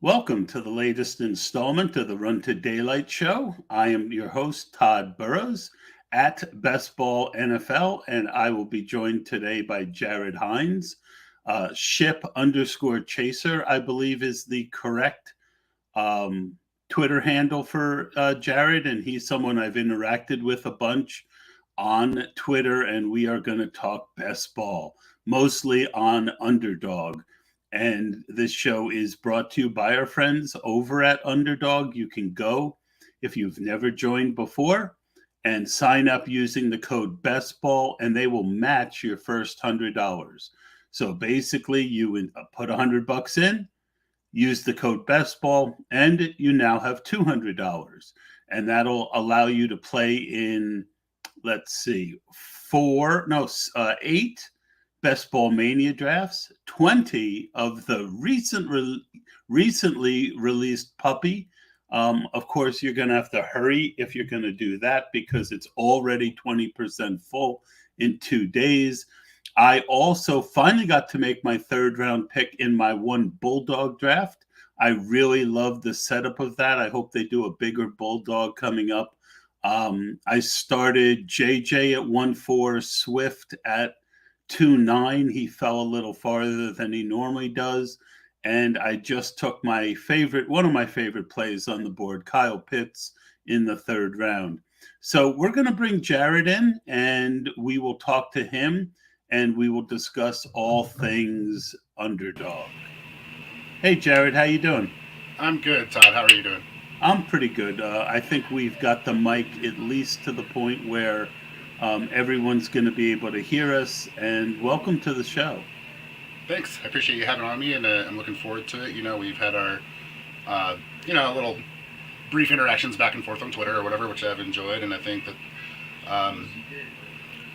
Welcome to the latest installment of the Run to Daylight show. I am your host, Todd Burrows at Bestball NFL, and I will be joined today by Jared Hines. Ship_chaser, I believe, is the correct um, Twitter handle for Jared, and he's someone I've interacted with a bunch on Twitter, and we are going to talk best ball, mostly on Underdog. And this show is brought to you by our friends over at Underdog. You can go if you've never joined before and sign up using the code BESTBALL, and they will match your first $100. So basically, you put $100 in, use the code BESTBALL, and you now have $200. And that'll allow you to play in, let's see, eight Best Ball Mania drafts, 20 of the recently released Puppy. Of course, you're going to have to hurry if you're going to do that because it's already 20% full in 2 days. I also finally got to make my third round pick in my one Bulldog draft. I really love the setup of that. I hope they do a bigger Bulldog coming up. I started JJ at 1-4, Swift at 2-9. He fell a little farther than he normally does. And I just took one of my favorite plays on the board, Kyle Pitts, in the third round. So we're going to bring Jared in, and we will talk to him, and we will discuss all things Underdog. Hey, Jared, how you doing? I'm good, Todd. How are you doing? I'm pretty good. I think we've got the mic at least to the point where everyone's going to be able to hear us. And welcome to the show. Thanks. I appreciate you having on me, and I'm looking forward to it. We've had our, little brief interactions back and forth on Twitter or whatever, which I've enjoyed, and I think that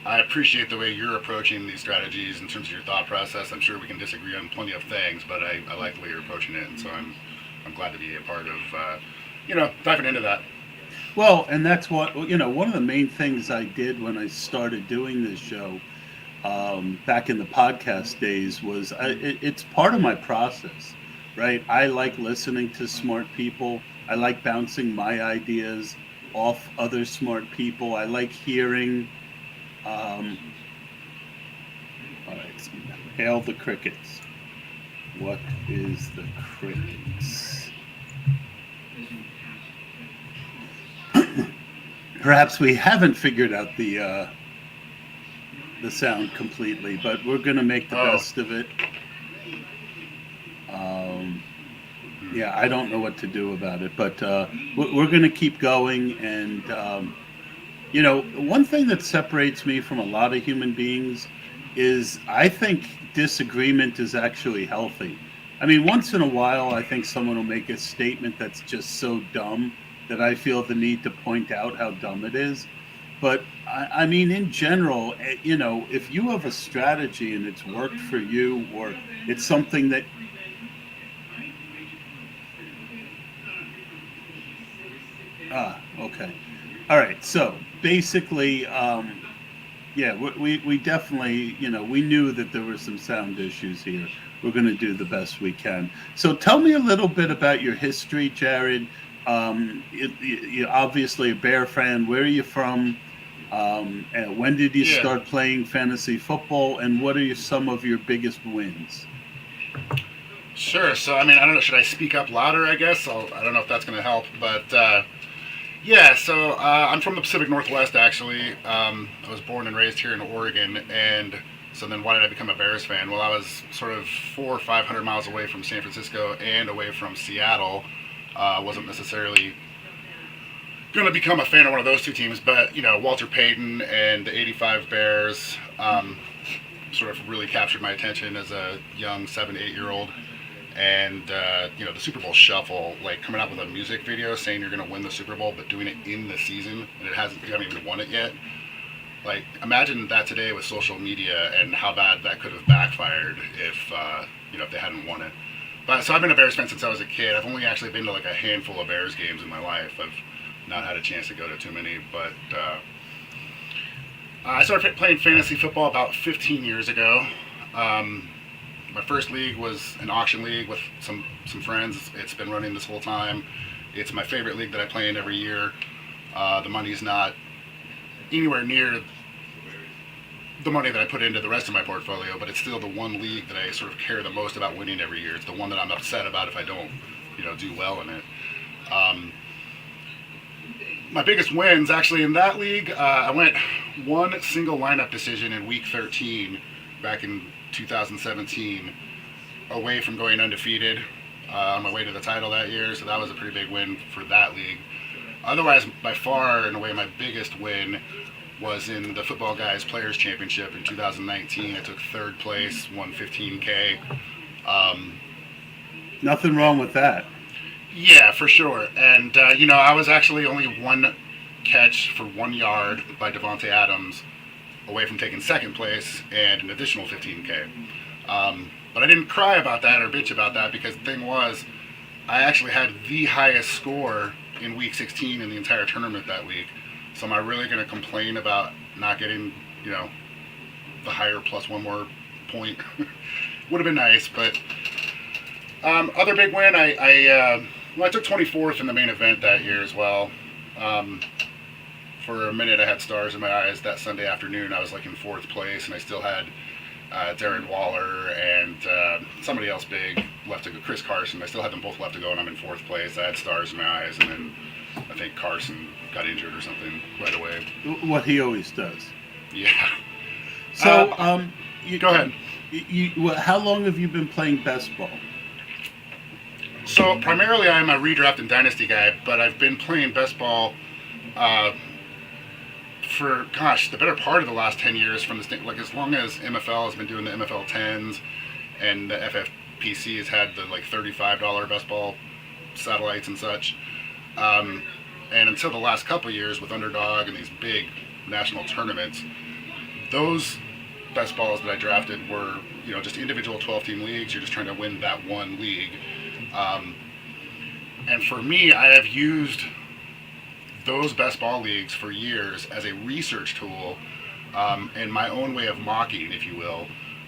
I appreciate the way you're approaching these strategies in terms of your thought process. I'm sure we can disagree on plenty of things, but I like the way you're approaching it, and so I'm glad to be a part of, diving into that. Well, and that's what, one of the main things I did when I started doing this show back in the podcast days was it's part of my process, right? I like listening to smart people. I like bouncing my ideas off other smart people. I like hearing, all right, hail the crickets. What is the crickets? Perhaps we haven't figured out the sound completely, but we're going to make the best of it. Yeah, I don't know what to do about it, but we're going to keep going. And, one thing that separates me from a lot of human beings is I think disagreement is actually healthy. I mean, once in a while, I think someone will make a statement that's just so dumb that I feel the need to point out how dumb it is. But I mean, in general, if you have a strategy and it's worked for you, or it's something that. Okay. All right. So basically, yeah, we definitely, we knew that there were some sound issues here. We're going to do the best we can. So tell me a little bit about your history, Jared. You're obviously a Bear fan. Where are you from? And when did you start playing fantasy football? And what are some of your biggest wins? Sure. So, I don't know. Should I speak up louder, I guess? I don't know if that's going to help. But, so I'm from the Pacific Northwest, actually. I was born and raised here in Oregon. And so then why did I become a Bears fan? Well, I was sort of 400 or 500 miles away from San Francisco and away from Seattle. Wasn't necessarily going to become a fan of one of those two teams, but Walter Payton and the '85 Bears sort of really captured my attention as a young 7, 8-year-old. And the Super Bowl Shuffle, like coming out with a music video saying you're going to win the Super Bowl, but doing it in the season, and you haven't even won it yet. Like, imagine that today with social media and how bad that could have backfired if if they hadn't won it. But so I've been a Bears fan since I was a kid. I've only actually been to like a handful of Bears games in my life. I've not had a chance to go to too many, but I started playing fantasy football about 15 years ago. My first league was an auction league with some friends. It's been running this whole time. It's my favorite league that I play in every year. The money's not anywhere near the money that I put into the rest of my portfolio, but it's still the one league that I sort of care the most about winning every year. It's the one that I'm upset about if I don't, do well in it. My biggest wins actually in that league, I went one single lineup decision in week 13 back in 2017, away from going undefeated on my way to the title that year. So that was a pretty big win for that league. Otherwise, by far and away, my biggest win was in the Football Guys Players Championship in 2019. I took third place, won $15K. Nothing wrong with that. Yeah, for sure. And, I was actually only one catch for 1 yard by Devontae Adams away from taking second place and an additional $15K. But I didn't cry about that or bitch about that, because the thing was, I actually had the highest score in week 16 in the entire tournament that week. So am I really going to complain about not getting, the higher plus one more point? Would have been nice, but other big win, I took 24th in the main event that year as well. For a minute, I had stars in my eyes. That Sunday afternoon, I was like in fourth place, and I still had Darren Waller and somebody else big left to go, Chris Carson. I still had them both left to go, and I'm in fourth place. I had stars in my eyes, and then I think Carson got injured or something right away. What he always does. Yeah. So, go ahead. How long have you been playing best ball? So primarily, I'm a redraft and dynasty guy, but I've been playing best ball for the better part of the last 10 years. From as long as MFL has been doing the MFL 10s, and the FFPC has had the $35 best ball satellites and such. And until the last couple of years with Underdog and these big national tournaments, those best balls that I drafted were, just individual 12-team leagues. You're just trying to win that one league. And for me, I have used those best ball leagues for years as a research tool, and my own way of mocking, if you will.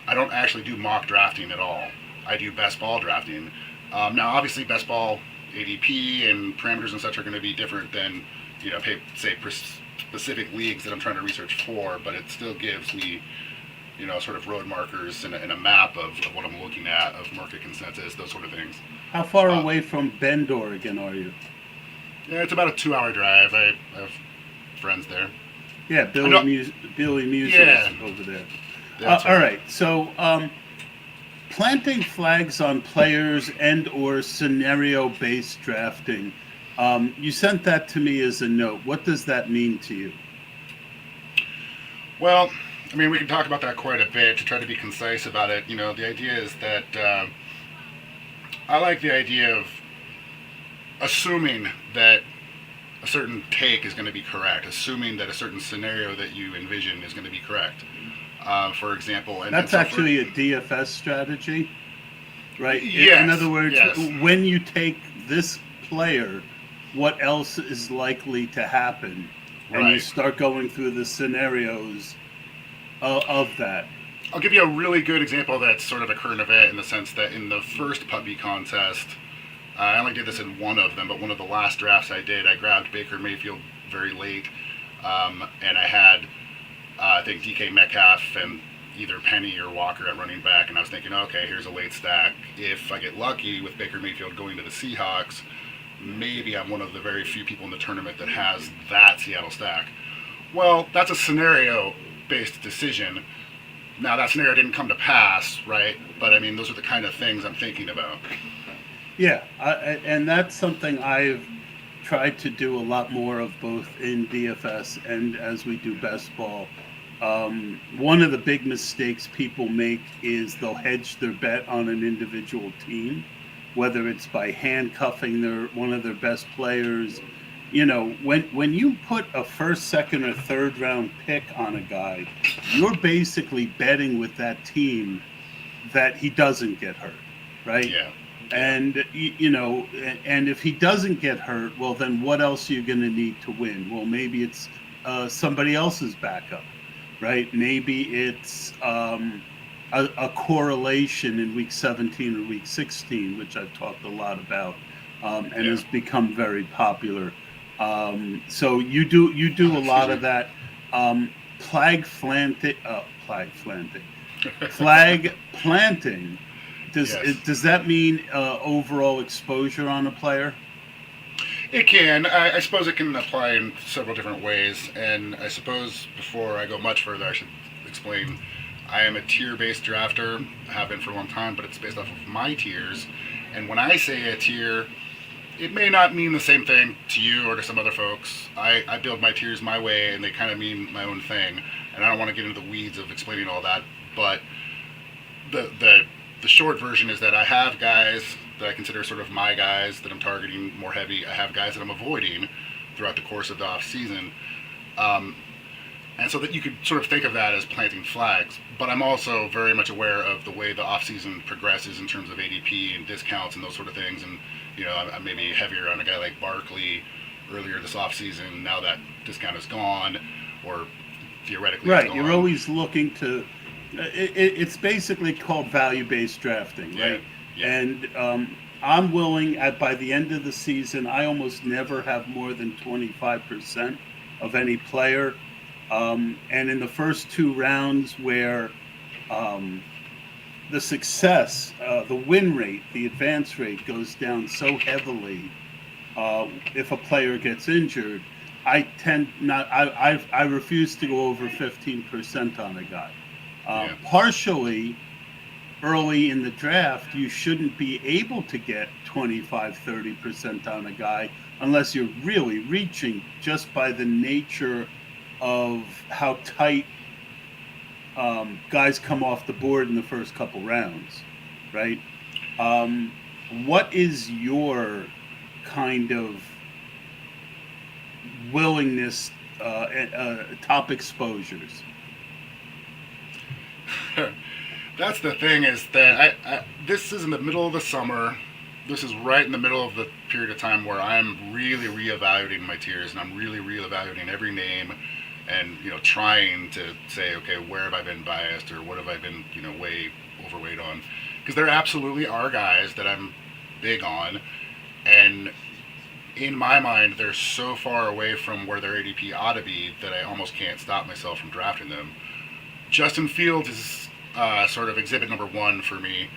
I don't actually do mock drafting at all. I do best ball drafting. Now, obviously, best ball ADP and parameters and such are going to be different than, specific leagues that I'm trying to research for, but it still gives me, sort of road markers and a map of what I'm looking at, of market consensus, those sort of things. How far away from Bend, Oregon are you? Yeah, it's about a 2-hour drive. I have friends there. Yeah, Billy Music over there. All right, so planting flags on players and or scenario-based drafting. You sent that to me as a note. What does that mean to you? Well, we can talk about that quite a bit to try to be concise about it. The idea is that I like the idea of assuming that a certain take is going to be correct, assuming that a certain scenario that you envision is going to be correct. For example, that's actually a DFS strategy, right? Yes, in other words, yes. When you take this player, what else is likely to happen? And right. You start going through the scenarios of that. I'll give you a really good example that's sort of a current event, in the sense that in the first puppy contest, I only did this in one of them, but one of the last drafts I did, I grabbed Baker Mayfield very late, and I had, I think, DK Metcalf and either Penny or Walker at running back, and I was thinking, okay, here's a late stack. If I get lucky with Baker Mayfield going to the Seahawks, maybe I'm one of the very few people in the tournament that has that Seattle stack. Well, that's a scenario-based decision. Now, that scenario didn't come to pass, right? But, those are the kind of things I'm thinking about. Yeah, and that's something I've tried to do a lot more of, both in DFS and as we do best ball. One of the big mistakes people make is they'll hedge their bet on an individual team, whether it's by handcuffing one of their best players. When you put a first, second, or third round pick on a guy, you're basically betting with that team that he doesn't get hurt, right? Yeah. And, and if he doesn't get hurt, well, then what else are you going to need to win? Well, maybe it's somebody else's backup, right? Maybe it's, a correlation in week 17 or week 16, which I've talked a lot about, and has become very popular. So you do a lot of that. Flag planting. Does that mean overall exposure on a player? It can. I suppose it can apply in several different ways. And I suppose before I go much further, I should explain I am a tier-based drafter. I have been for a long time, but it's based off of my tiers. And when I say a tier, it may not mean the same thing to you or to some other folks. I build my tiers my way, and they kind of mean my own thing. And I don't want to get into the weeds of explaining all that. But the short version is that I have guys that I consider sort of my guys that I'm targeting more heavy. I have guys that I'm avoiding throughout the course of the off season. And so that you could sort of think of that as planting flags. But I'm also very much aware of the way the off-season progresses in terms of ADP and discounts and those sort of things. And, I'm maybe heavier on a guy like Barkley earlier this off-season. Now that discount is gone, or theoretically right. It's gone. You're always looking to... It's basically called value-based drafting, right? Yeah. And I'm willing, by the end of the season, I almost never have more than 25% of any player. And in the first 2 rounds where the success, the win rate, the advance rate goes down so heavily, if a player gets injured, I refuse to go over 15% on a guy. Partially, early in the draft, you shouldn't be able to get 25-30% on a guy unless you're really reaching, just by the nature of how tight guys come off the board in the first couple rounds, right? What is your kind of willingness, top exposures? That's the thing, is that I this is in the middle of the summer. This is right in the middle of the period of time where I'm really reevaluating my tiers, and I'm really reevaluating every name, and trying to say, okay, where have I been biased, or what have I been way overweight on? Because there absolutely are guys that I'm big on, and in my mind they're so far away from where their ADP ought to be that I almost can't stop myself from drafting them. Justin Fields is sort of exhibit number 1 for me.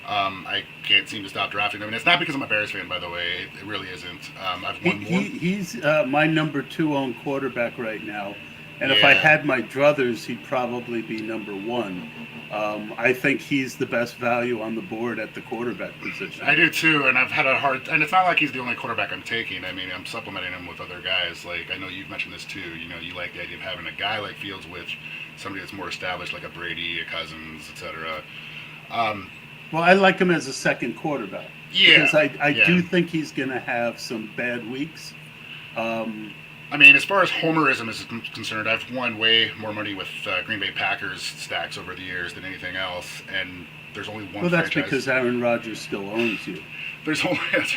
I can't seem to stop drafting him, and it's not because I'm a Bears fan, by the way. It really isn't. I've won more. He's my number 2 on quarterback right now, and if I had my druthers, he'd probably be number 1. I think he's the best value on the board at the quarterback position. I do too, and I've had a hard. And it's not like he's the only quarterback I'm taking. I mean, I'm supplementing him with other guys. Like, I know you've mentioned this too. You like the idea of having a guy like Fields with somebody that's more established, like a Brady, a Cousins, etc. Well, I like him as a second quarterback. Yeah, because I do think he's going to have some bad weeks. I mean, as far as homerism is concerned, I've won way more money with Green Bay Packers stacks over the years than anything else, and there's only one. Well, that's franchise. Because Aaron Rodgers still owns you. That's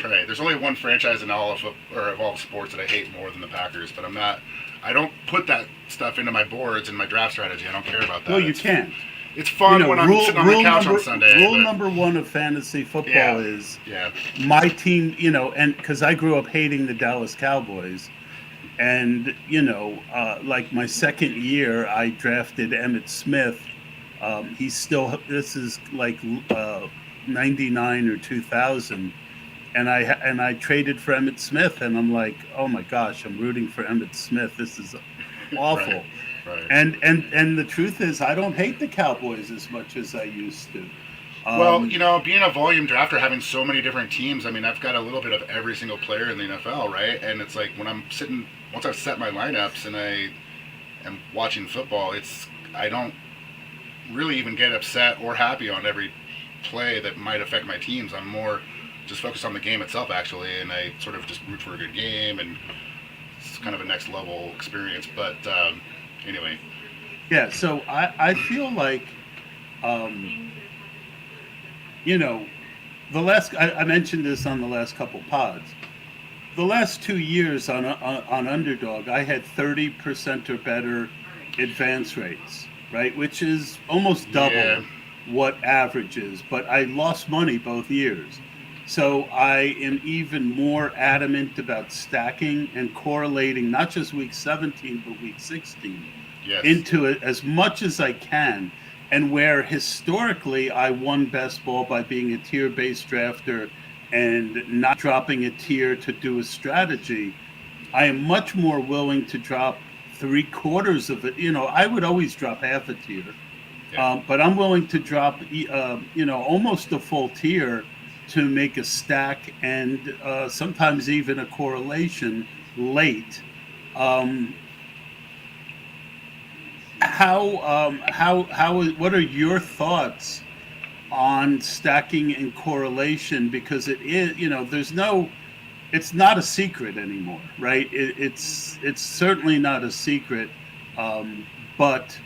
right. There's only one franchise in all of sports that I hate more than the Packers, but I don't put that stuff into my boards and my draft strategy. I don't care about that. Well, you can't. It's fun when I'm sitting on the couch on Sunday. Rule number 1 of fantasy football is my team, and because I grew up hating the Dallas Cowboys, and, like my second year, I drafted Emmitt Smith. This is like 99 or 2000, and I traded for Emmitt Smith, and I'm like, oh my gosh, I'm rooting for Emmitt Smith. This is awful. Right. And the truth is, I don't hate the Cowboys as much as I used to. Well, being a volume drafter, having so many different teams, I mean, I've got a little bit of every single player in the NFL, right? And it's like when I'm sitting, once I've set my lineups and I am watching football, I don't really even get upset or happy on every play that might affect my teams. I'm more just focused on the game itself, actually, and I sort of just root for a good game, and it's kind of a next level experience. But anyway. Yeah, so I feel like, I mentioned this on the last couple pods. The last 2 years on Underdog, I had 30% or better advance rates, right? Which is almost double what average is, but I lost money both years. So I am even more adamant about stacking and correlating not just week 17, but week 16 Yes. into it as much as I can. And where historically I won best ball by being a tier-based drafter and not dropping a tier to do a strategy, I am much more willing to drop 3/4 of it. I would always drop half a tier, Yeah. but I'm willing to drop, almost a full tier to make a stack and sometimes even a correlation late. Um, what are your thoughts on stacking and correlation? Because it is, it's not a secret anymore, right? It's certainly not a secret, but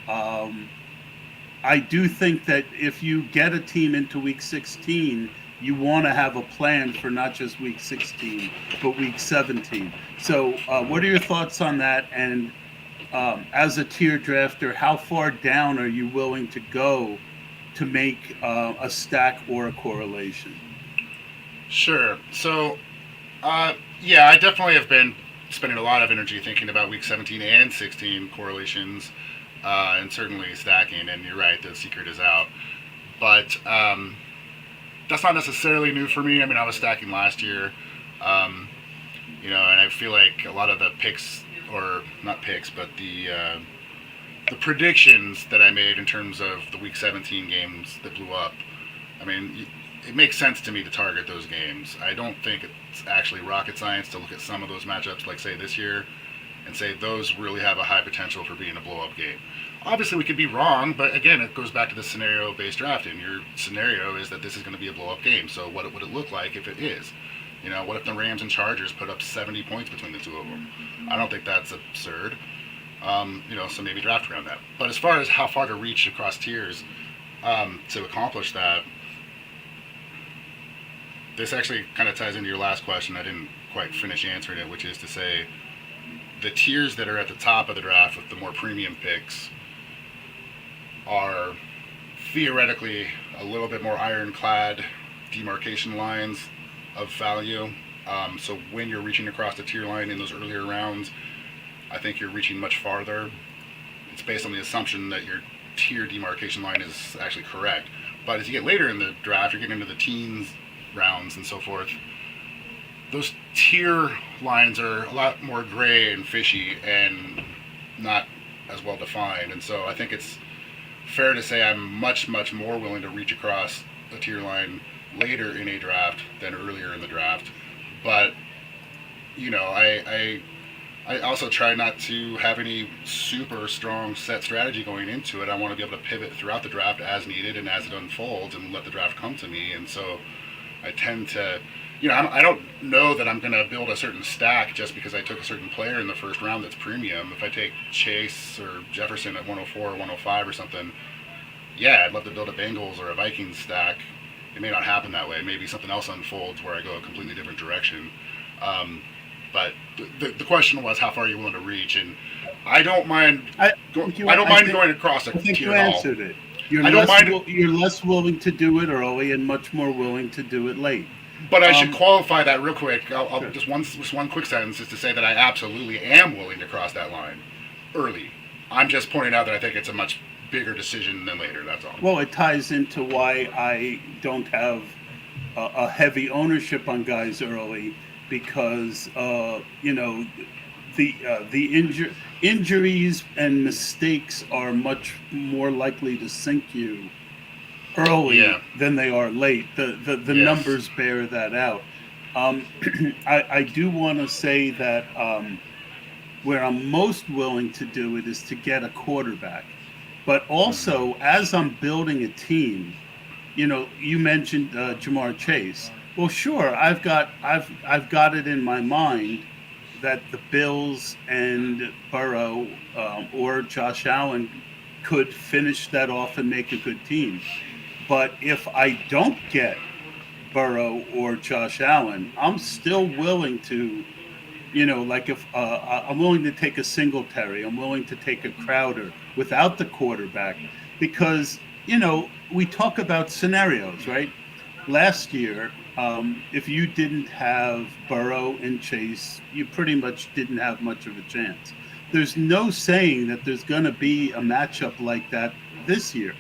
I do think that if you get a team into week 16, you want to have a plan for not just week 16, but week 17. So what are your thoughts on that? And as a tier drafter, how far down are you willing to go to make a stack or a correlation? Sure. So, yeah, I definitely have been spending a lot of energy thinking about week 17 and 16 correlations, and certainly stacking. And you're right, the secret is out. But that's not necessarily new for me. I mean, I was stacking last year, and I feel like a lot of the picks, or not picks, but the predictions that I made in terms of the week 17 games that blew up. I mean, it makes sense to me to target those games. I don't think it's actually rocket science to look at some of those matchups, like say this year, and say those really have a high potential for being a blow-up game. Obviously, we could be wrong, but again, it goes back to the scenario-based drafting. Your scenario is that this is going to be a blow-up game, so what would it look like if it is? What if the Rams and Chargers put up 70 points between the two of them? I don't think that's absurd. So maybe draft around that. But as far as how far to reach across tiers to accomplish that, this actually kind of ties into your last question. I didn't quite finish answering it, which is to say the tiers that are at the top of the draft with the more premium picks are theoretically a little bit more ironclad demarcation lines of value. So when you're reaching across the tier line in those earlier rounds, I think you're reaching much farther. It's based on the assumption that your tier demarcation line is actually correct. But as you get later in the draft, you're getting into the teens rounds and so forth. Those tier lines are a lot more gray and fishy and not as well defined. And so I think it's fair to say I'm much, much more willing to reach across a tier line later in a draft than earlier in the draft. But, I also try not to have any super strong set strategy going into it. I want to be able to pivot throughout the draft as needed and as it unfolds and let the draft come to me. And so I tend to, I don't know that I'm going to build a certain stack just because I took a certain player in the first round that's premium. If I take Chase or Jefferson at 104 or 105 or something, yeah, I'd love to build a Bengals or a Vikings stack. It may not happen that way. Maybe something else unfolds where I go a completely different direction. But the question was, how far are you willing to reach? And I don't mind. Going across a tier. I think you answered it. You're less willing to do it early and much more willing to do it late. But I should qualify that real quick. I'll just one quick sentence is to say that I absolutely am willing to cross that line early. I'm just pointing out that I think it's a much bigger decision than later. That's all. Well, it ties into why I don't have a heavy ownership on guys early, because the injuries and mistakes are much more likely to sink you early than they are late. The yes. Numbers bear that out. I do want to say that where I'm most willing to do it is to get a quarterback. But also, as I'm building a team, you mentioned Jamar Chase. Well, sure, I've got it in my mind that the Bills and Burrow or Josh Allen could finish that off and make a good team. But if I don't get Burrow or Josh Allen, I'm still willing to, if I'm willing to take a Singletary, I'm willing to take a Crowder without the quarterback, because we talk about scenarios, right? Last year, if you didn't have Burrow and Chase, you pretty much didn't have much of a chance. There's no saying that there's going to be a matchup like that this year.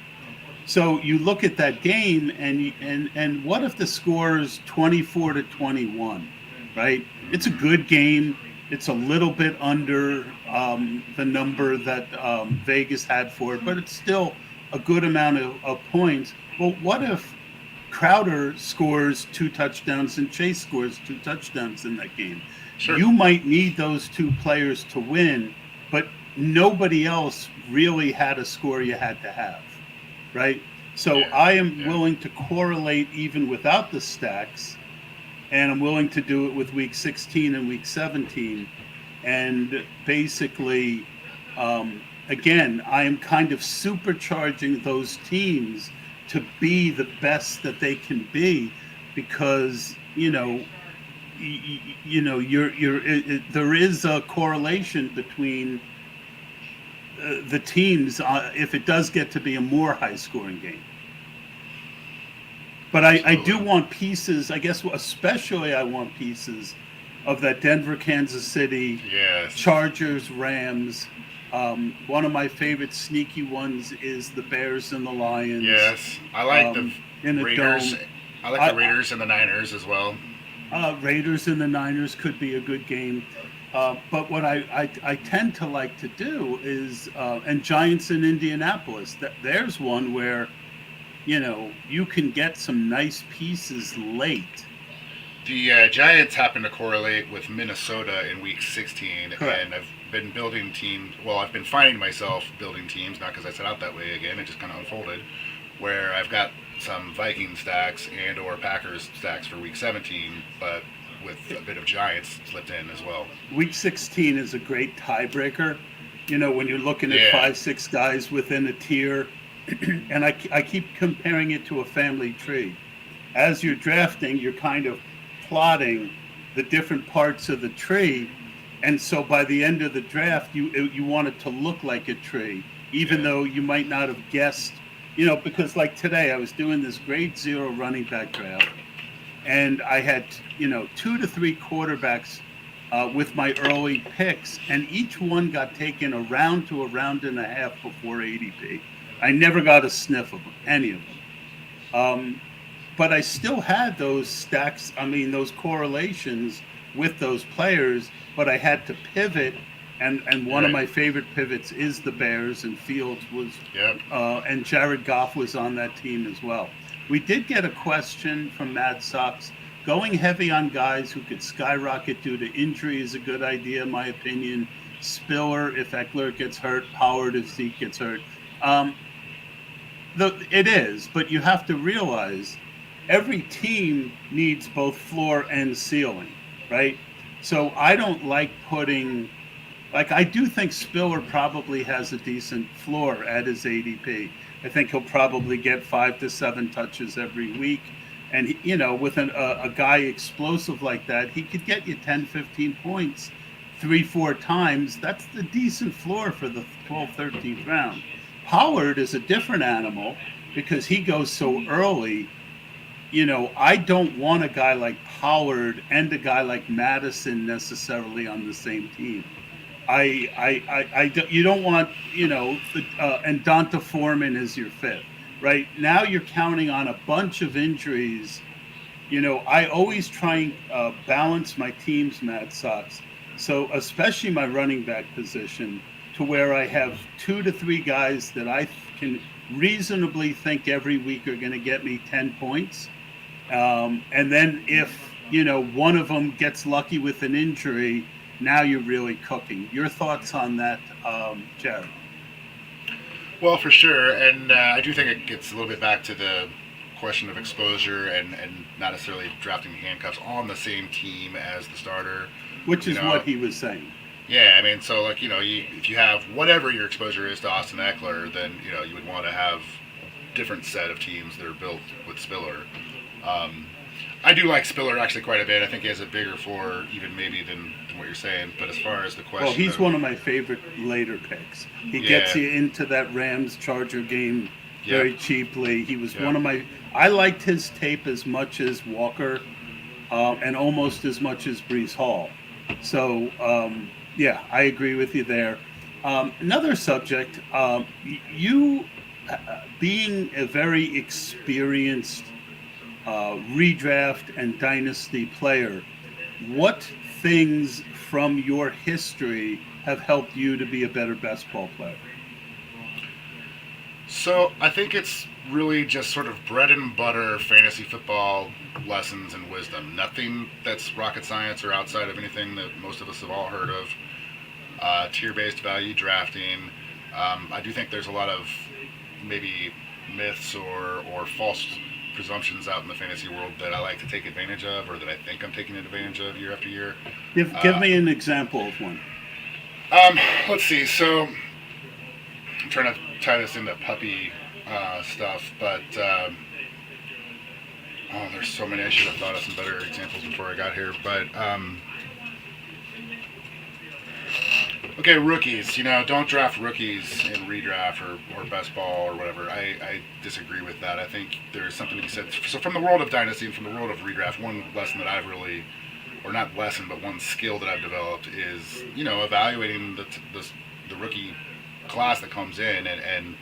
So you look at that game, and what if the score is 24-21, right? It's a good game. It's a little bit under the number that Vegas had for it, but it's still a good amount of points. Well, what if Crowder scores 2 touchdowns and Chase scores 2 touchdowns in that game? Sure. You might need those 2 players to win, but nobody else really had a score you had to have, right? So I am willing to correlate even without the stacks, and I'm willing to do it with week 16 and week 17. And basically, again, I am kind of supercharging those teams to be the best that they can be, because there is a correlation between the teams if it does get to be a more high-scoring game. But I do want pieces, I guess, especially I want pieces of that Denver, Kansas City, Chargers, Rams. One of my favorite sneaky ones is the Bears and the Lions. Yes, I like the Raiders. Dome. I like the Raiders and the Niners as well. Raiders and the Niners could be a good game. But what I tend to like to do is, and Giants in Indianapolis, there's one where, you can get some nice pieces late. The Giants happen to correlate with Minnesota in week 16. Correct. And I've been building teams. Well, I've been finding myself building teams, not because I set out that way again, it just kind of unfolded, where I've got some Viking stacks and or Packers stacks for week 17, but with a bit of Giants slipped in as well. Week 16 is a great tiebreaker. When you're looking at 5-6 guys within a tier, and I keep comparing it to a family tree. As you're drafting, you're kind of plotting the different parts of the tree, and so by the end of the draft, you want it to look like a tree, even though you might not have guessed. Because like today, I was doing this grade 0 running back draft, and I had 2 to 3 quarterbacks with my early picks, and each one got taken a round to a round and a half before ADP. I never got a sniff of them, any of them. But I still had those stacks, those correlations with those players, but I had to pivot, and one of my favorite pivots is the Bears, and Fields was, and Jared Goff was on that team as well. We did get a question from Mad Sox. Going heavy on guys who could skyrocket due to injury is a good idea, in my opinion. Spiller if Eckler gets hurt, Howard if Zeke gets hurt. It is, but you have to realize every team needs both floor and ceiling, right? So I don't like I do think Spiller probably has a decent floor at his ADP. I think he'll probably get 5 to 7 touches every week. And, with a guy explosive like that, he could get you 10, 15 points 3-4 times. That's the decent floor for the 12th, 13th round. Howard is a different animal because he goes so early. I don't want a guy like Howard and a guy like Madison necessarily on the same team. You don't want, and Donta Foreman is your fifth, right? Now you're counting on a bunch of injuries. I always try and balance my teams, Mad Sox. So especially my running back position, to where I have 2 to 3 guys that I can reasonably think every week are going to get me 10 points. And then if, one of them gets lucky with an injury, now you're really cooking. Your thoughts on that, Jared? Well, for sure. And I do think it gets a little bit back to the question of exposure and not necessarily drafting handcuffs on the same team as the starter. Which is what he was saying. Yeah, so if you have whatever your exposure is to Austin Eckler, then you would want to have different set of teams that are built with Spiller. I do like Spiller actually quite a bit. I think he has a bigger floor even maybe than what you're saying. But as far as the question, he's one of my favorite later picks. He gets you into that Rams Charger game very cheaply. He was Yep. one of my. I liked his tape as much as Walker, and almost as much as Brees Hall. So yeah, I agree with you there. Another subject, you being a very experienced redraft and dynasty player, what things from your history have helped you to be a better best ball player? So I think it's really just sort of bread and butter fantasy football lessons and wisdom. Nothing that's rocket science or outside of anything that most of us have all heard of. Tier-based value drafting. I do think there's a lot of maybe myths or false presumptions out in the fantasy world that I like to take advantage of, or that I think I'm taking advantage of year after year. Give me an example of one. Let's see. So I'm trying to tie this into puppy stuff, but there's so many. I should have thought of some better examples before I got here. But okay, rookies. Don't draft rookies in redraft or best ball or whatever. I disagree with that. I think there's something to be said. So from the world of dynasty and from the world of redraft, one lesson that I've really, or not lesson, but one skill that I've developed is evaluating the rookie class that comes in and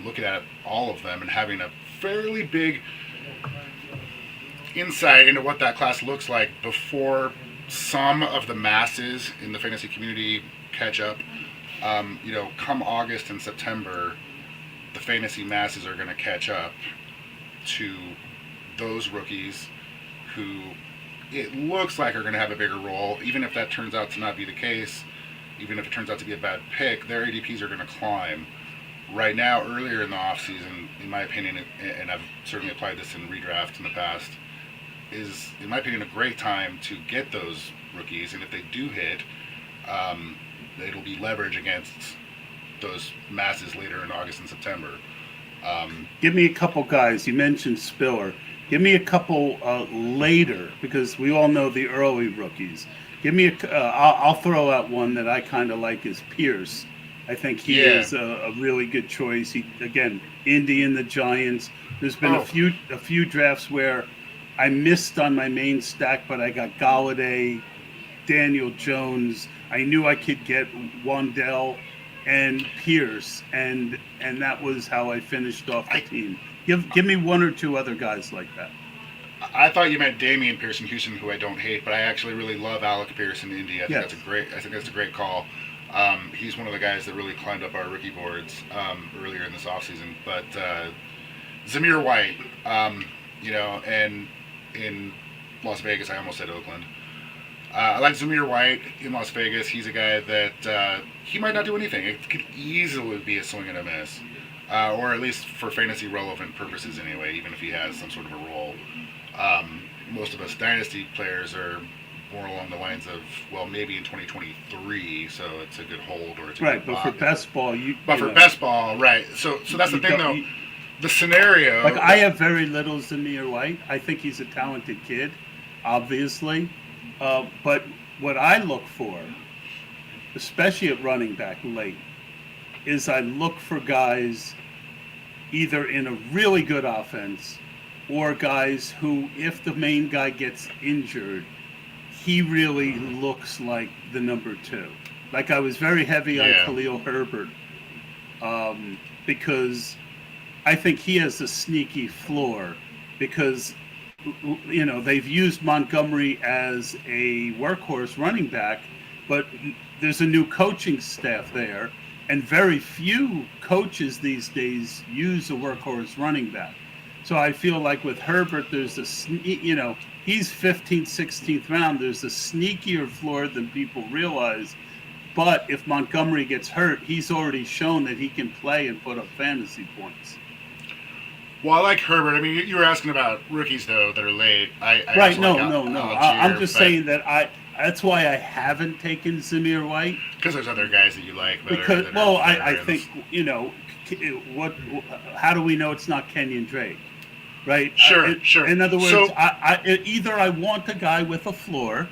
looking at all of them and having a fairly big insight into what that class looks like before some of the masses in the fantasy community catch up. Come August and September, the fantasy masses are going to catch up to those rookies who it looks like are going to have a bigger role. Even if that turns out to not be the case, even if it turns out to be a bad pick, their ADPs are going to climb. Right now, earlier in the offseason, in my opinion, and I've certainly applied this in redraft in the past, is, in my opinion, a great time to get those rookies. And if they do hit, it'll be leverage against those masses later in August and September. Give me a couple guys. You mentioned Spiller. Give me a couple later, because we all know the early rookies. Give me I'll throw out one that I kind of like is Pierce. I think he is a really good choice. He, again, Indy and the Giants. There's been a few drafts where I missed on my main stack, but I got Galladay, Daniel Jones. I knew I could get Wandell and Pierce, and that was how I finished off the team. Give me one or two other guys like that. I thought you meant Damian Pierce in Houston, who I don't hate, but I actually really love Alec Pierce in Indy. I think that's a great call. He's one of the guys that really climbed up our rookie boards earlier in this offseason. But Zamir White, and in Las Vegas, I almost said Oakland. I like Zamir White in Las Vegas. He's a guy that he might not do anything. It could easily be a swing and a miss, or at least for fantasy relevant purposes anyway, even if he has some sort of a role. Most of us dynasty players are more along the lines of, well, maybe in 2023, so it's a good hold or it's a right. good But for best ball, best ball, right? So that's the thing, though. The scenario. Like, I have very little Zamir White. I think he's a talented kid, obviously. But what I look for, especially at running back late, is I look for guys either in a really good offense or guys who, if the main guy gets injured, he really looks like the number two. Like, I was very heavy on Khalil Herbert because I think he has a sneaky floor because, they've used Montgomery as a workhorse running back, but there's a new coaching staff there, and very few coaches these days use a workhorse running back. So I feel like with Herbert, there's he's 15th, 16th round. There's a sneakier floor than people realize. But if Montgomery gets hurt, he's already shown that he can play and put up fantasy points. Well, I like Herbert. I mean, you were asking about rookies, though, that are late. Right, no. I'm just saying that that's why I haven't taken Zamir White. Because there's other guys that you like better. Because, I think, how do we know it's not Kenyon Drake? Right? Sure. In other words, either I want a guy with a floor,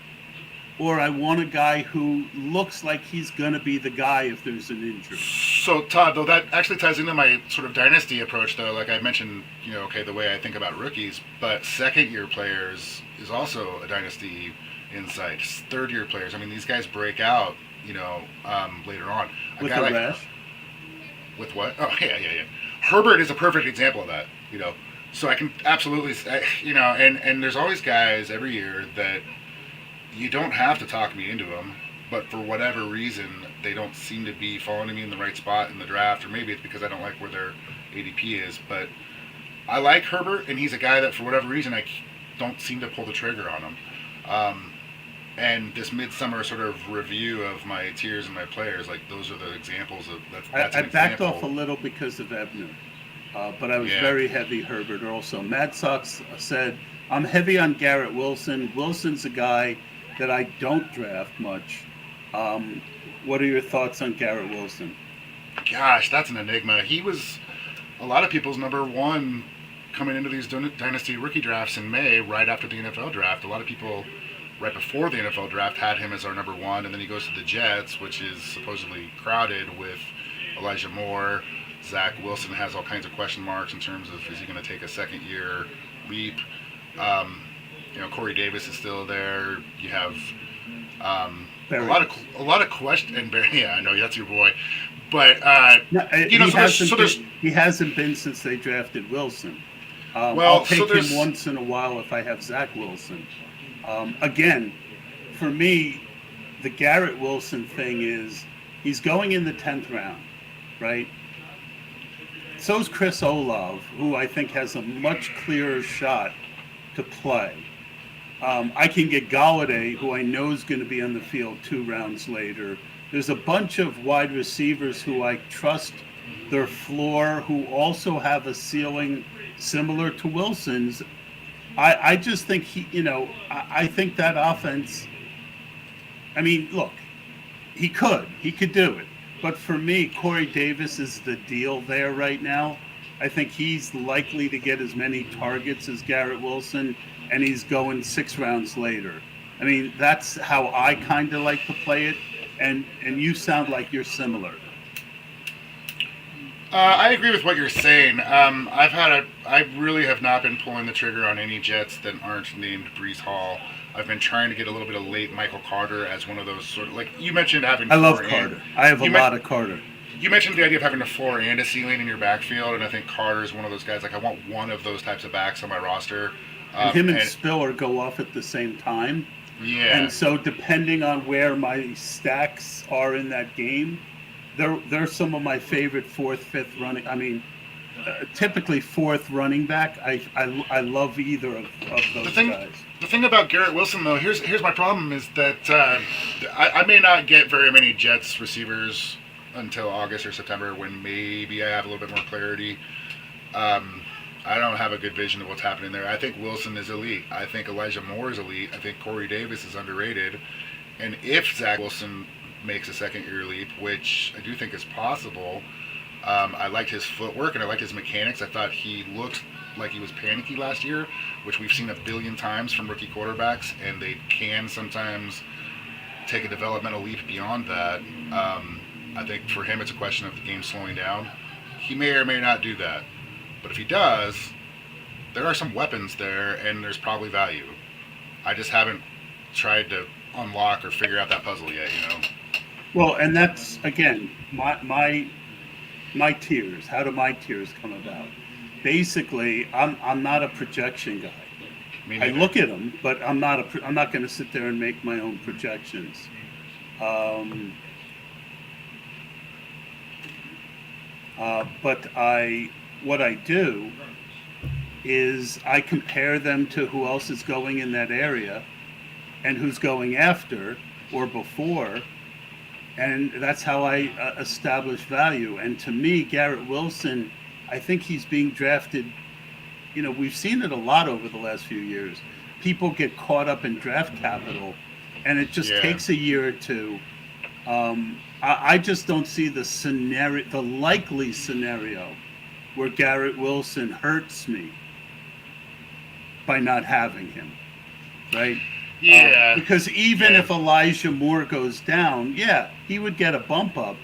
or I want a guy who looks like he's going to be the guy if there's an injury. So Todd, though, that actually ties into my sort of dynasty approach, though. Like I mentioned, okay, the way I think about rookies, but second-year players is also a dynasty insight. Third-year players, I mean, these guys break out, later on. With a rash? With what? Oh, yeah. Herbert is a perfect example of that, So I can absolutely, and there's always guys every year that you don't have to talk me into them, but for whatever reason, they don't seem to be falling to me in the right spot in the draft, or maybe it's because I don't like where their ADP is. But I like Herbert, and he's a guy that for whatever reason I don't seem to pull the trigger on him. And this midsummer sort of review of my tiers and my players, like those are the examples of that's I backed off a little because of Ebner, but I was very heavy Herbert also. Mad Sox said, I'm heavy on Garrett Wilson. Wilson's a guy that I don't draft much. What are your thoughts on Garrett Wilson? Gosh, that's an enigma. He was a lot of people's number one coming into these dynasty rookie drafts in May, right after the NFL draft. A lot of people right before the NFL draft had him as our number one, and then he goes to the Jets, which is supposedly crowded with Elijah Moore. Zach Wilson has all kinds of question marks in terms of is he going to take a second-year leap. Corey Davis is still there. You have a lot of question. And yeah, I know that's your boy, but he hasn't been since they drafted Wilson. I'll take him once in a while if I have Zach Wilson. Again, for me, the Garrett Wilson thing is he's going in the 10th round, right? So's Chris Olave, who I think has a much clearer shot to play. I can get Galladay, who I know is going to be on the field 2 rounds later. There's a bunch of wide receivers who I trust their floor, who also have a ceiling similar to Wilson's. I just think I think that offense, I mean, look, he could do it. But for me, Corey Davis is the deal there right now. I think he's likely to get as many targets as Garrett Wilson, and he's going 6 rounds later. I mean, that's how I kind of like to play it, and you sound like you're similar. I agree with what you're saying. I really have not been pulling the trigger on any Jets that aren't named Breece Hall. I've been trying to get a little bit of late Michael Carter as one of those sort of, like you mentioned having. I love Carter. I have a lot of Carter. You mentioned the idea of having a floor and a ceiling in your backfield, and I think Carter is one of those guys. Like I want one of those types of backs on my roster. Him and Spiller go off at the same time. Yeah. And so depending on where my stacks are in that game, they're some of my favorite 4th, 5th running. I mean, typically 4th running back. I love either of those guys. The thing about Garrett Wilson, though, here's my problem is that I may not get very many Jets receivers until August or September when maybe I have a little bit more clarity. I don't have a good vision of what's happening there. I think Wilson is elite. I think Elijah Moore is elite. I think Corey Davis is underrated. And if Zach Wilson makes a second-year leap, which I do think is possible, I liked his footwork and I liked his mechanics. I thought he looked like he was panicky last year, which we've seen a billion times from rookie quarterbacks, and they can sometimes take a developmental leap beyond that. I think for him it's a question of the game slowing down. He may or may not do that. But if he does, there are some weapons there, and there's probably value. I just haven't tried to unlock or figure out that puzzle yet, Well, and that's, again, my tiers. How do my tiers come about? Basically, I'm not a projection guy. I look at them, but I'm not going to sit there and make my own projections. But what I do is I compare them to who else is going in that area and who's going after or before, and that's how I establish value. And to me, Garrett Wilson, I think he's being drafted. We've seen it a lot over the last few years. People get caught up in draft capital, and it just takes a year or two. I just don't see the likely scenario where Garrett Wilson hurts me by not having him, right? Yeah. Because even if Elijah Moore goes down, yeah, he would get a bump up,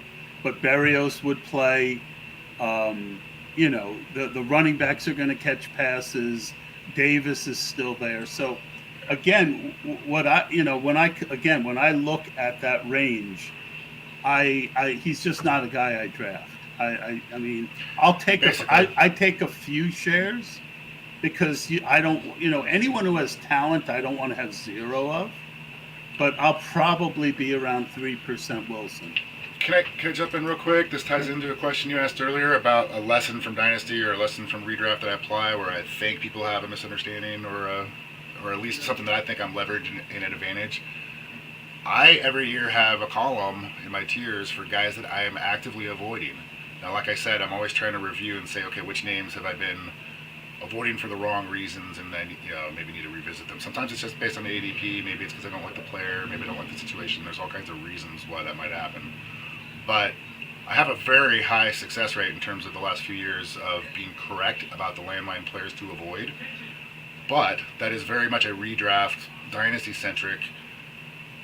but Berrios would play. The running backs are going to catch passes. Davis is still there. So again, what I when I look at that range, he's just not a guy I draft. I mean, I take a few shares because I don't, anyone who has talent, I don't want to have zero of, but I'll probably be around 3% Wilson. Can I jump in real quick? This ties into a question you asked earlier about a lesson from Dynasty or a lesson from redraft that I apply where I think people have a misunderstanding or at least something that I think I'm leveraging in an advantage. I every year have a column in my tiers for guys that I am actively avoiding. Now, like I said, I'm always trying to review and say, okay, which names have I been avoiding for the wrong reasons, and then maybe need to revisit them. Sometimes it's just based on the ADP. Maybe it's because I don't like the player. Maybe I don't like the situation. There's all kinds of reasons why that might happen. But I have a very high success rate in terms of the last few years of being correct about the landmine players to avoid. But that is very much a redraft, dynasty-centric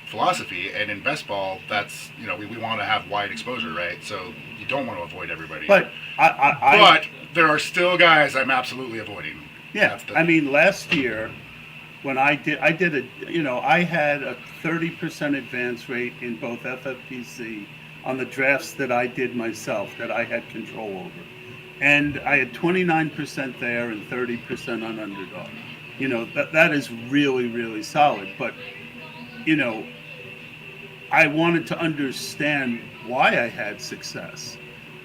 philosophy. And in best ball, that's, we want to have wide exposure, right? So you don't want to avoid everybody. But but there are still guys I'm absolutely avoiding. Yeah, last year when I had a 30% advance rate in both FFPC on the drafts that I did myself, that I had control over. And I had 29% there and 30% on underdog. That is really, really solid. But, I wanted to understand why I had success.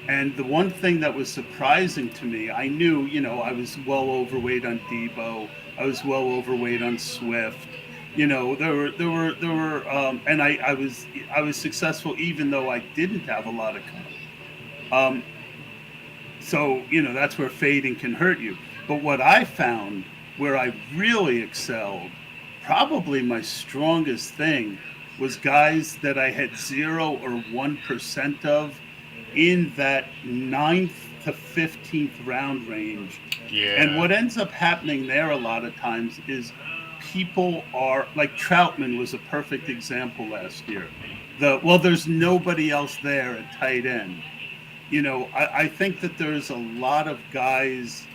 And the one thing that was surprising to me, I knew, I was well overweight on Debo. I was well overweight on Swift. And I was successful even though I didn't have a lot of cover. So that's where fading can hurt you. But what I found where I really excelled, probably my strongest thing, was guys that I had 0 or 1% of in that 9th to 15th round range. Yeah. And what ends up happening there a lot of times is people are like Troutman was a perfect example last year. There's nobody else there at tight end. I think that there's a lot of guys,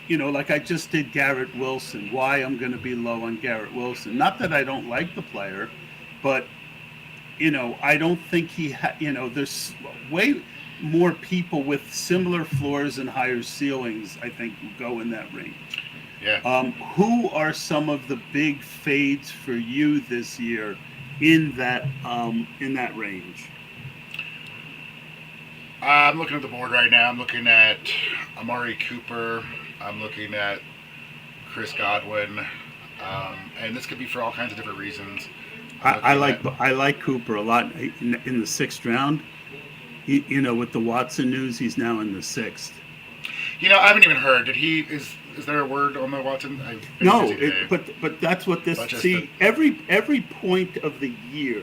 like I just did Garrett Wilson, why I'm going to be low on Garrett Wilson. Not that I don't like the player, but, I don't think there's way more people with similar floors and higher ceilings, I think, who go in that range. Yeah. Who are some of the big fades for you this year in that range? I'm looking at the board right now. I'm looking at Amari Cooper. I'm looking at Chris Godwin, and this could be for all kinds of different reasons. I like Cooper a lot in the 6th round. With the Watson news, he's now in the 6th. I haven't even heard. Is there a word on the Watson? No, but that's what this. Every point of the year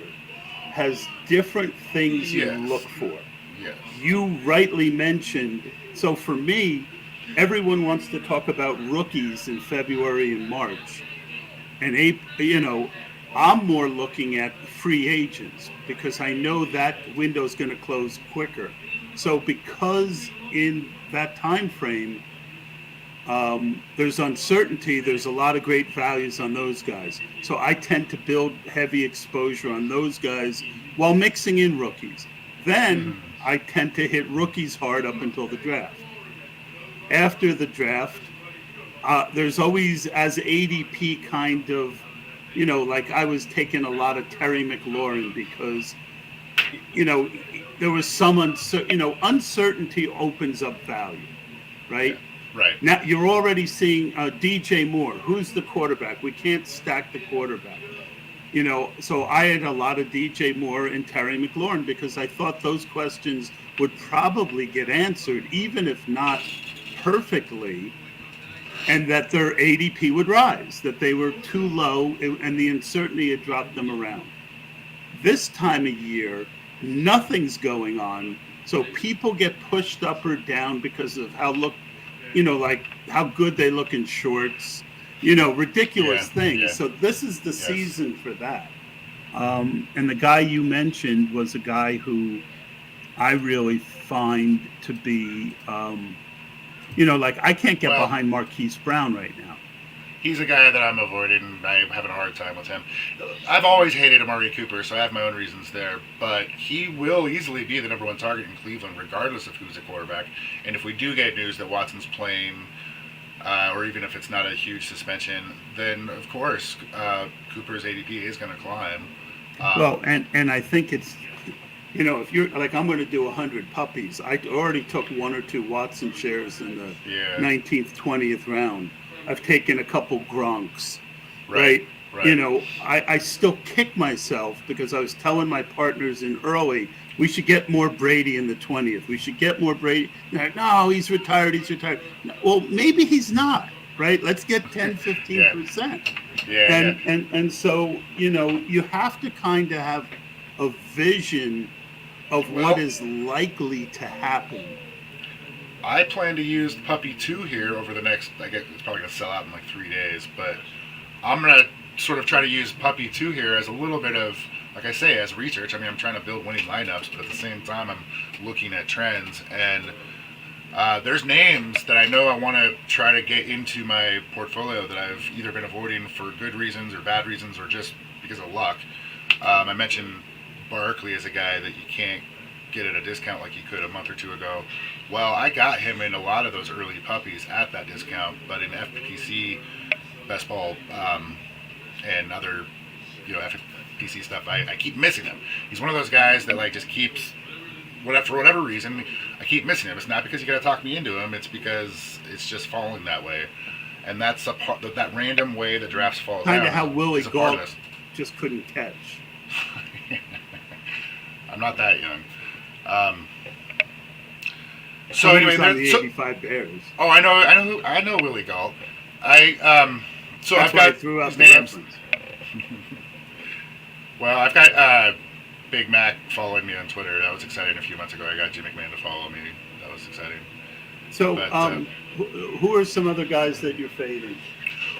has different things you look for. Yes. You rightly mentioned. So for me, everyone wants to talk about rookies in February and March, and I'm more looking at free agents because I know that window is going to close quicker. So because in that time frame, there's uncertainty, there's a lot of great values on those guys. So I tend to build heavy exposure on those guys while mixing in rookies. Then I tend to hit rookies hard up until the draft. After the draft, there's always, as ADP kind of, like I was taking a lot of Terry McLaurin because, there was some uncertainty opens up value, right? Yeah, right. Now you're already seeing DJ Moore. Who's the quarterback? We can't stack the quarterback. So I had a lot of DJ Moore and Terry McLaurin because I thought those questions would probably get answered, even if not perfectly, and that their ADP would rise, that they were too low and the uncertainty had dropped them around. This time of year, nothing's going on, so people get pushed up or down because of how good they look in shorts. ridiculous things. Yeah. So this is the Yes. season for that. And the guy you mentioned was a guy who I really find to be, like I can't get behind Marquise Brown right now. He's a guy that I'm avoiding. I'm having a hard time with him. I've always hated Amari Cooper, so I have my own reasons there. But he will easily be the number one target in Cleveland, regardless of who's at quarterback. And if we do get news that Watson's playing, or even if it's not a huge suspension, then of course Cooper's ADP is going to climb. Well, and I think it's, if you're like, I'm going to do 100 puppies. I already took 1 or 2 Watson shares in the 19th, 20th round. I've taken a couple Gronks, right? I still kick myself because I was telling my partners in early, we should get more Brady in the 20th. We should get more Brady. They're like, no, he's retired. Well, maybe he's not, right? Let's get 10, 15%. And so, you have to kind of have a vision of what is likely to happen. I plan to use Puppy 2 here over the next, I guess it's probably going to sell out in like 3 days, but I'm going to sort of try to use Puppy 2 here as a little bit of, like I say, as research. I mean, I'm trying to build winning lineups, but at the same time, I'm looking at trends. And there's names that I know I want to try to get into my portfolio that I've either been avoiding for good reasons or bad reasons or just because of luck. I mentioned Barkley as a guy that you can't get at a discount like you could a month or 2 ago. Well, I got him in a lot of those early puppies at that discount, but in FPC, best ball, and other, FPC stuff, I keep missing him. He's one of those guys that just keeps, for whatever reason, I keep missing him. It's not because you got to talk me into him. It's because it's just falling that way, and that's a part that random way the drafts fall. Kind of how Willie Gault just couldn't catch. I'm not that young. So anyway, the 85 Bears. Oh, I know Willie Gault. So That's I've got I threw out his the names. reference. Well, I've got Big Mac following me on Twitter. That was exciting. A few months ago, I got Jim McMahon to follow me. That was exciting. So, who are some other guys that you're fading?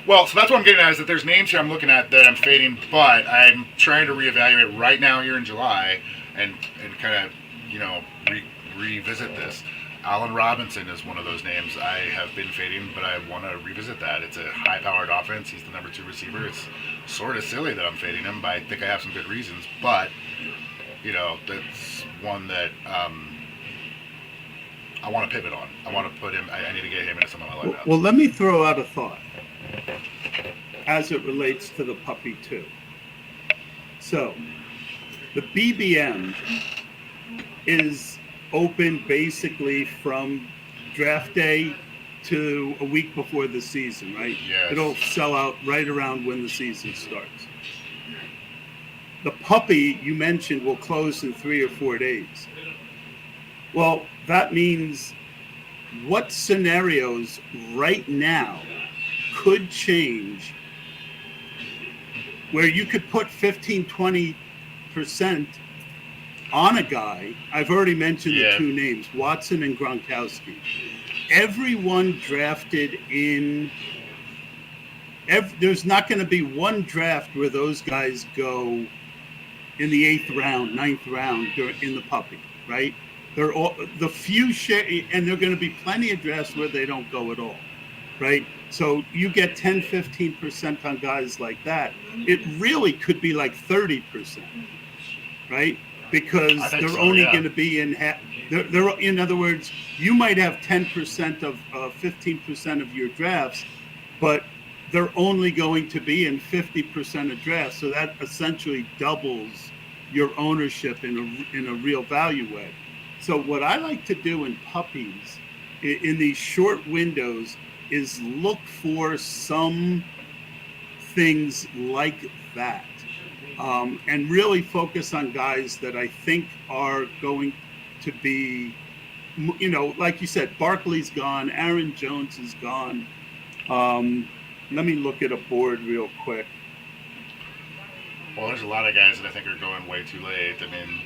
Well, so that's what I'm getting at, is that there's names here I'm looking at that I'm fading, but I'm trying to reevaluate right now here in July and kind of, revisit this. Allen Robinson is one of those names I have been fading, but I want to revisit that. It's a high-powered offense. He's the number 2 receiver. It's sort of silly that I'm fading him, but I think I have some good reasons. But, that's one that I want to pivot on. I want to put him. I need to get him into some of my lineups. Well, let me throw out a thought as it relates to the Puppy 2. So, the BBM is open basically from draft day to a week before the season, right? Yes. It'll sell out right around when the season starts. The Puppy you mentioned will close in 3 or 4 days. Well, that means what scenarios right now could change where you could put 15, 20% on a guy. I've already mentioned the 2 names, Watson and Gronkowski. Everyone drafted in, there's not going to be one draft where those guys go in the 8th round, 9th round in the Puppy, right? They're all the few share, and there are going to be plenty of drafts where they don't go at all, right? So you get 10, 15% on guys like that. It really could be like 30%, right? Because they're only going to be in half. They're in other words, you might have 10% of 15% of your drafts, but they're only going to be in 50% of drafts. So that essentially doubles your ownership in a real value way. So what I like to do in puppies in these short windows is look for some things like that. And really focus on guys that I think are going to be, like you said, Barkley's gone, Aaron Jones is gone. Let me look at a board real quick. Well, there's a lot of guys that I think are going way too late. I mean,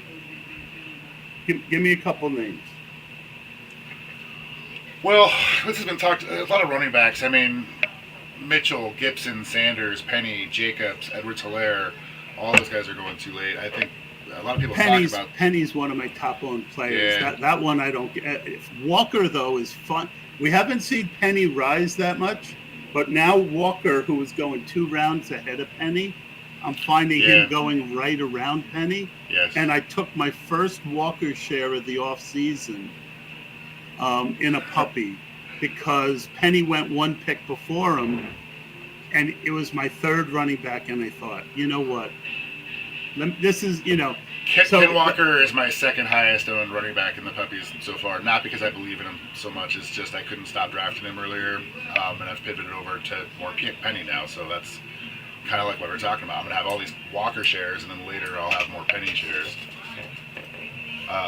give me a couple names. Well, this has been talked, a lot of running backs. I mean, Mitchell, Gibson, Sanders, Penny, Jacobs, Edwards-Helaire, all those guys are going too late. I think a lot of people talk about Penny's one of my top owned players. Yeah. That one I don't get. Walker though is fun. We haven't seen Penny rise that much, but now Walker, who was going 2 rounds ahead of Penny, I'm finding him going right around Penny. Yes. And I took my first Walker share of the off season in a puppy because Penny went 1 pick before him, and it was my 3rd running back, and I thought, you know what? This is, Ken Walker is my 2nd highest owned running back in the puppies so far. Not because I believe in him so much, it's just I couldn't stop drafting him earlier, and I've pivoted over to more Penny now. So that's kind of like what we're talking about. I'm gonna have all these Walker shares, and then later I'll have more Penny shares.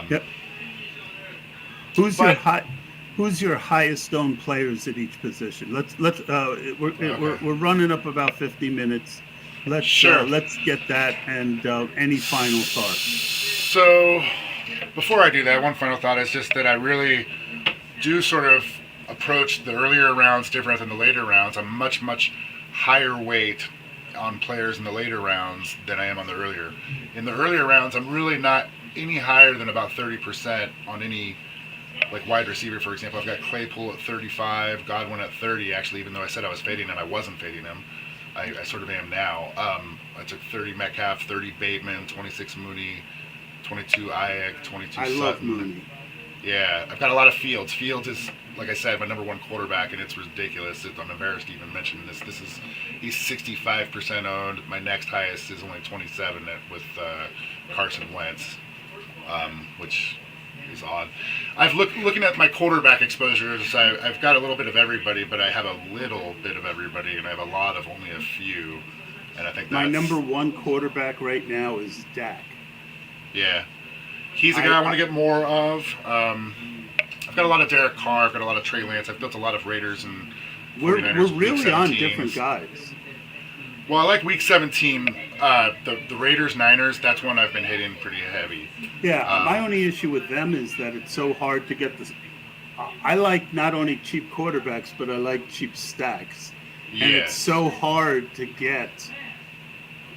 Yep. Who's your highest owned players at each position? We're running up about 50 minutes. Let's get that, and any final thoughts. So before I do that, one final thought is just that I really do sort of approach the earlier rounds different than the later rounds. I'm much higher weight on players in the later rounds than I am on the earlier. In the earlier rounds, I'm really not any higher than about 30% on any, like, wide receiver, for example. I've got Claypool at 35, Godwin at 30, actually, even though I said I was fading him, I wasn't fading him. I sort of am now. I took 30 Metcalf, 30 Bateman, 26 Mooney, 22 Ayuk, 22 Sutton. I love Mooney. Yeah, I've got a lot of Fields. Fields is, like I said, my number 1 quarterback, and it's ridiculous. I'm embarrassed to even mention this. He's 65% owned. My next highest is only 27 with Carson Wentz, which is odd. Looking at my quarterback exposures, I've got a little bit of everybody, but I have a little bit of everybody, and I have a lot of only a few. And I think my number 1 quarterback right now is Dak. Yeah, he's a guy I want to get more of. I've got a lot of Derek Carr. I've got a lot of Trey Lance. I've built a lot of Raiders and 49ers. We're really on different guys. Well, I like Week 17, the Raiders, Niners. That's one I've been hitting pretty heavy. Yeah, my only issue with them is that it's so hard to get this. I like not only cheap quarterbacks, but I like cheap stacks. Yeah. And it's so hard to get.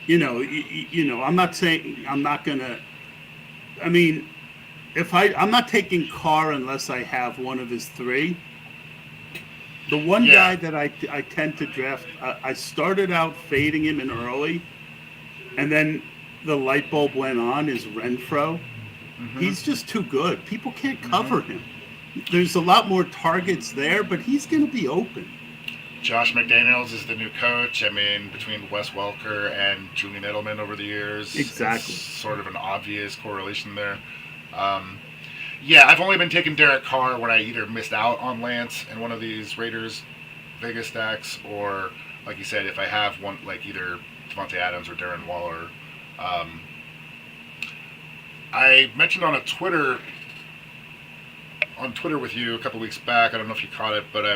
I'm not saying I'm not gonna. I mean, I'm not taking Carr unless I have one of his 3. The one guy that I tend to draft, I started out fading him in early, and then the light bulb went on, is Renfro. Mm-hmm. He's just too good. People can't cover him. There's a lot more targets there, but he's going to be open. Josh McDaniels is the new coach. I mean, between Wes Welker and Julian Edelman over the years. Exactly. It's sort of an obvious correlation there. Yeah, I've only been taking Derek Carr when I either missed out on Lance in one of these Raiders Vegas stacks, or, like you said, if I have one, like either Devontae Adams or Darren Waller. I mentioned on Twitter with you a couple weeks back, I don't know if you caught it, but I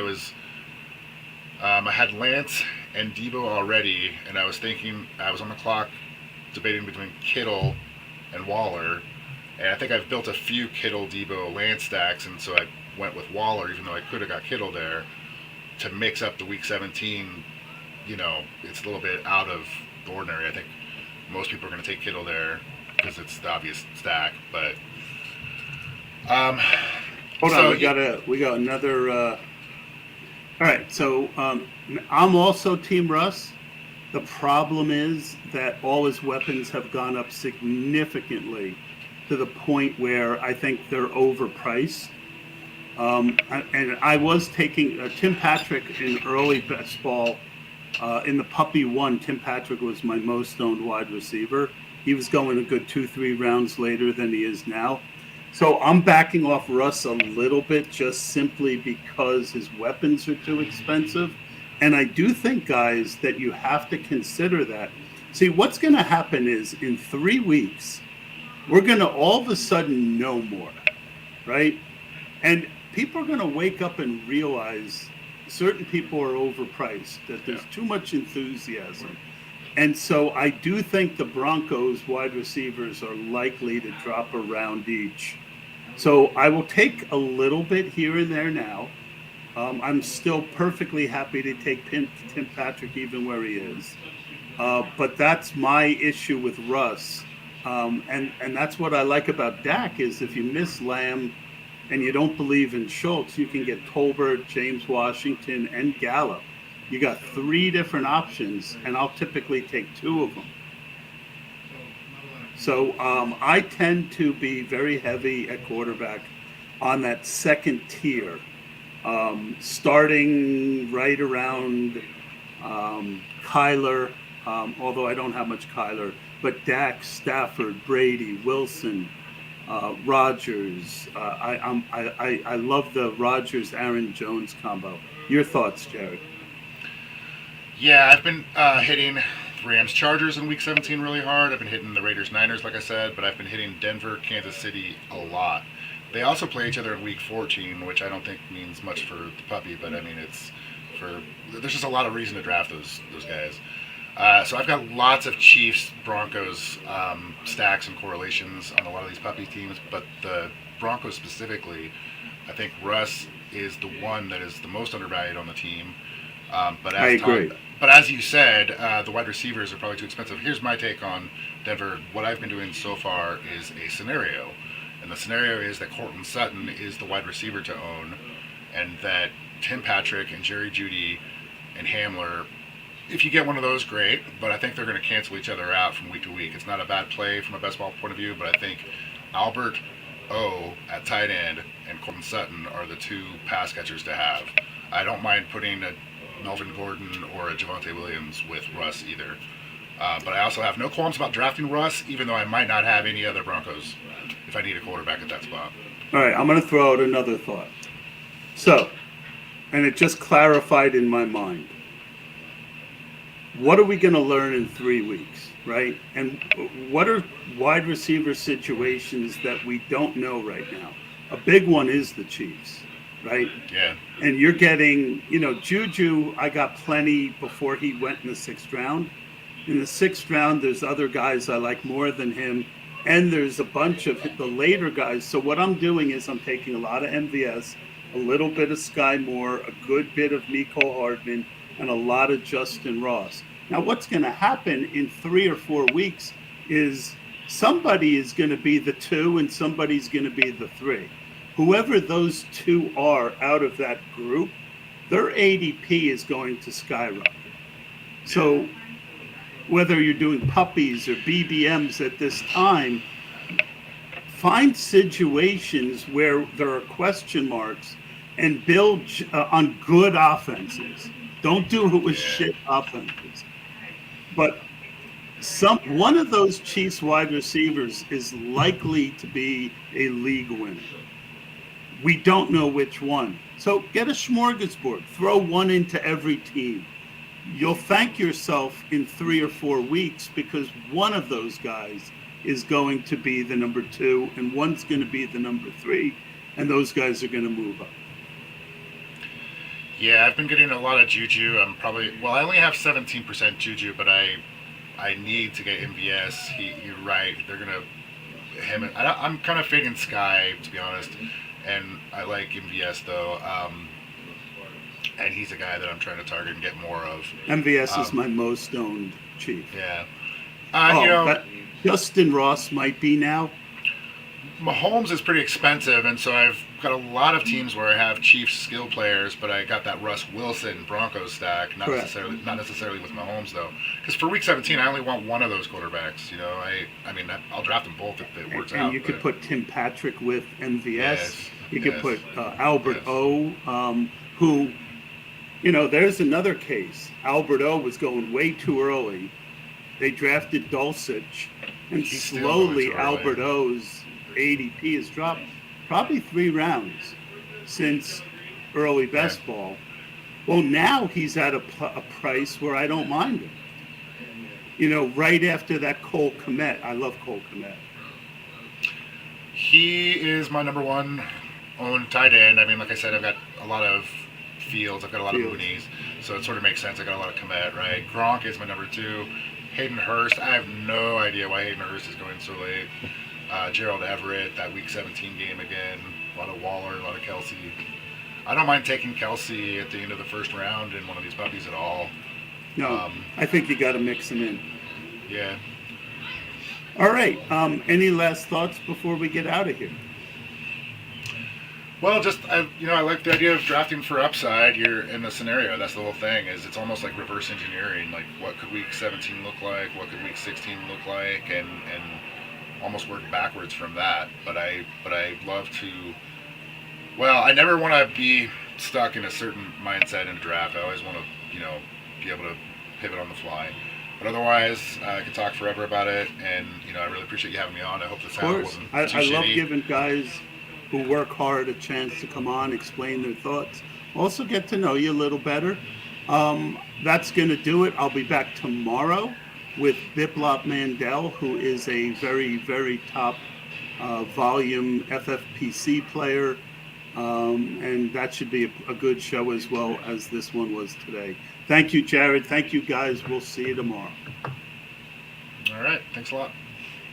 had Lance and Debo already, and I was on the clock debating between Kittle and Waller. And I think I've built a few Kittle, Debo, Lance stacks, and so I went with Waller, even though I could have got Kittle there, to mix up the Week 17. It's a little bit out of the ordinary. I think most people are going to take Kittle there because it's the obvious stack. But hold on, we got another. All right, so I'm also Team Russ. The problem is that all his weapons have gone up significantly, to the point where I think they're overpriced. And I was taking Tim Patrick in early best ball. In the puppy 1, Tim Patrick was my most owned wide receiver. He was going a good 2-3 rounds later than he is now. So I'm backing off Russ a little bit, just simply because his weapons are too expensive. And I do think, guys, that you have to consider that. See, what's going to happen is in 3 weeks, we're going to all of a sudden know more, right? And people are going to wake up and realize certain people are overpriced, that there's too much enthusiasm. And so I do think the Broncos wide receivers are likely to drop a round each. So I will take a little bit here and there now. I'm still perfectly happy to take Tim Patrick even where he is. But that's my issue with Russ. And that's what I like about Dak is if you miss Lamb and you don't believe in Schultz, you can get Tolbert, James Washington, and Gallup. You got 3 different options, and I'll typically take 2 of them. So I tend to be very heavy at quarterback on that second tier, starting right around Kyler, although I don't have much Kyler, but Dak, Stafford, Brady, Wilson, Rodgers. I love the Rodgers-Aaron Jones combo. Your thoughts, Jared? Yeah, I've been hitting Rams Chargers in Week 17 really hard. I've been hitting the Raiders Niners, like I said, but I've been hitting Denver, Kansas City a lot. They also play each other in Week 14, which I don't think means much for the puppy, but I mean there's just a lot of reason to draft those guys. So I've got lots of Chiefs, Broncos stacks and correlations on a lot of these puppy teams, but the Broncos specifically, I think Russ is the one that is the most undervalued on the team. But I agree. But as you said, the wide receivers are probably too expensive. Here's my take on Denver. What I've been doing so far is a scenario. And the scenario is that Courtland Sutton is the wide receiver to own, and that Tim Patrick and Jerry Jeudy and Hamler, if you get one of those, great. But I think they're going to cancel each other out from week to week. It's not a bad play from a best ball point of view, but I think Albert O at tight end and Courtland Sutton are the 2 pass catchers to have. I don't mind putting a Melvin Gordon or a Javonte Williams with Russ either. But I also have no qualms about drafting Russ, even though I might not have any other Broncos if I need a quarterback at that spot. All right, I'm going to throw out another thought. So, and it just clarified in my mind. What are we going to learn in 3 weeks, right? And what are wide receiver situations that we don't know right now? A big one is the Chiefs, right? Yeah. And you're getting, Juju, I got plenty before he went in the 6th round. In the 6th round, there's other guys I like more than him. And there's a bunch of the later guys. So what I'm doing is I'm taking a lot of MVS, a little bit of Sky Moore, a good bit of Mecole Hardman, and a lot of Justin Ross. Now, what's going to happen in 3 or 4 weeks is somebody is going to be the 2 and somebody's going to be the 3. Whoever those 2 are out of that group, their ADP is going to skyrocket. So whether you're doing puppies or BBMs at this time, find situations where there are question marks and build on good offenses. Don't do it with shit offenses. But one of those Chiefs wide receivers is likely to be a league winner. We don't know which one. So get a smorgasbord. Throw one into every team. You'll thank yourself in 3 or 4 weeks because one of those guys is going to be the number 2 and one's going to be the number 3, and those guys are going to move up. Yeah, I've been getting a lot of Juju. I only have 17% Juju, but I need to get MVS. You're right. They're going to I'm kind of fading Sky, to be honest, and I like MVS though. And he's a guy that I'm trying to target and get more of. MVS is my most owned Chief. Yeah. Justin Ross might be now. Mahomes is pretty expensive, and so I've got a lot of teams where I have Chiefs skill players, but I got that Russ Wilson Broncos stack, not necessarily with Mahomes though. Because for Week 17, I only want one of those quarterbacks. I'll draft them both if it works out. And you could put Tim Patrick with MVS. Yes, you could put Albert O, who. There's another case. Albert O was going way too early. They drafted Dulcich, and slowly Albert O's ADP has dropped probably 3 rounds since early best ball. Well, now he's at a price where I don't mind him. Right after that Cole Kmet. I love Cole Kmet. He is my number 1 owned tight end. Like I said, I've got a lot of Fields. I've got a lot of Moonies, so it sort of makes sense. I got a lot of Komet, right? Gronk is my number 2. Hayden Hurst. I have no idea why Hayden Hurst is going so late. Gerald Everett, that Week 17 game again. A lot of Waller, a lot of Kelsey. I don't mind taking Kelsey at the end of the first round in one of these puppies at all. No, I think you got to mix them in. Yeah. All right. Any last thoughts before we get out of here? Well, just I like the idea of drafting for upside. You're in the scenario. That's the whole thing. Is it's almost like reverse engineering. Like, what could week 17 look like? What could week 16 look like? And almost work backwards from that. But I love to. Well, I never want to be stuck in a certain mindset in a draft. I always want to be able to pivot on the fly. But otherwise, I could talk forever about it. And I really appreciate you having me on. I hope the sound wasn't too shitty. I love giving guys who work hard a chance to come on, explain their thoughts, also get to know you a little better. That's going to do it. I'll be back tomorrow with Biplop Mandel, who is a very, very top volume FFPC player. And that should be a good show as well as this one was today. Thank you, Jared. Thank you, guys. We'll see you tomorrow. All right. Thanks a lot.